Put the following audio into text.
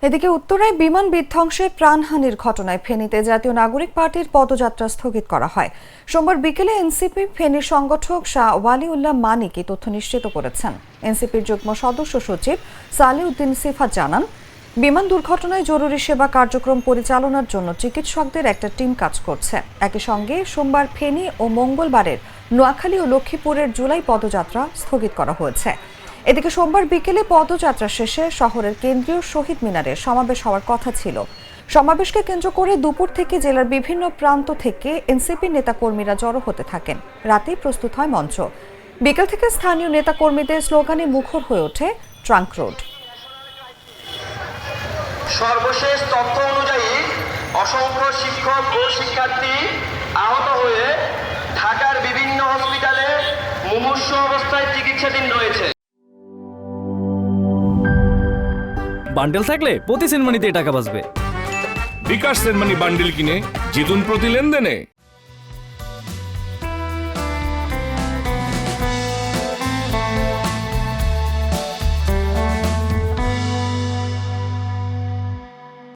এদিকে উত্তরায় বিমান বিধ্বংসে প্রাণহানির ঘটনায় ফেনীতে জাতীয় নাগরিক পার্টির পদযাত্রা স্থগিত করা হয়। সোমবার বিকেলে এনসিপি ফেনীর সংগঠক শাহ ওয়ালিউল্লাহ মানিক এই তথ্য নিশ্চিত করেছেন। এনসিপির যুগ্ম সদস্য সচিব সালেউদ্দিন সিফাত জানান, বিমান দুর্ঘটনায় জরুরি সেবা কার্যক্রম পরিচালনার জন্য চিকিৎসকদের একটা টিম কাজ করছে। একই সঙ্গে সোমবার ফেনী ও মঙ্গলবারের নোয়াখালী ও লক্ষ্মীপুরের জুলাই পদযাত্রা স্থগিত করা হয়েছে। এদিকে সোমবার বিকেলে পদযাত্রা শেষে শহরের কেন্দ্রীয় শহীদ মিনারে সমাবেশ হওয়ার কথা ছিল। সমাবেশকে কেন্দ্র করে দুপুর থেকে জেলার বিভিন্ন প্রান্ত থেকে এনসিপি নেতাকর্মীরা জড়ো হতে থাকেন। রাতেই প্রস্তুত হয় মঞ্চ। বিকেল থেকে স্থানীয় নেতাকর্মীদের স্লোগানে মুখর হয়ে ওঠে ট্রাঙ্ক রোড। সর্বশেষ তথ্য অনুযায়ী অসংখ্য শিক্ষক ও শিক্ষার্থী আহত হয়ে ঢাকার বিভিন্ন হসপিটালে মুমূর্ষু অবস্থায় চিকিৎসাধীন রয়েছে। বান্ডেল থাকলে প্রতি সেনমানিতে টাকা বাঁচবে। বিকাশ সেনমানি বান্ডেল কিনে জিতুন প্রতি লেনদেনে।